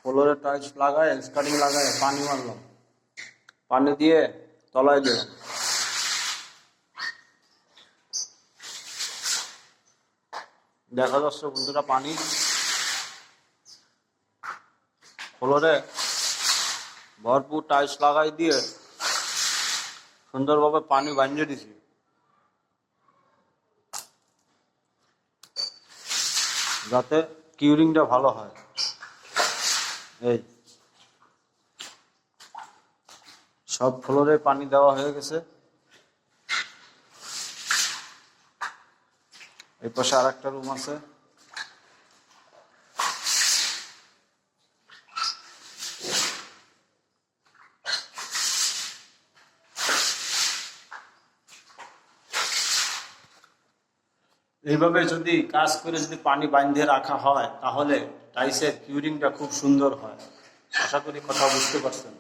ফ্লোরে টাইলস লাগায় স্কার্টিং লাগায় পানি মারলাম, পানি দিয়ে তলায় দিলাম। দেখা যাচ্ছে বন্ধুরা পানি ফ্লোরে ভরপুর টাইলস লাগাই দিয়ে সুন্দরভাবে পানি বানিয়ে দিছি, যাতে কিউরিংটা ভালো হয়। এই সব ফ্লোরে পানি দেওয়া হয়ে গেছে। এই পাশে আর একটা রুম আছে। এইভাবে যদি কাজ করে যদি পানি বাঁধে রাখা হয় তাহলে টাইলসের কিউরিংটা খুব সুন্দর হয়। আশা করি কথা বুঝতে পারছেন।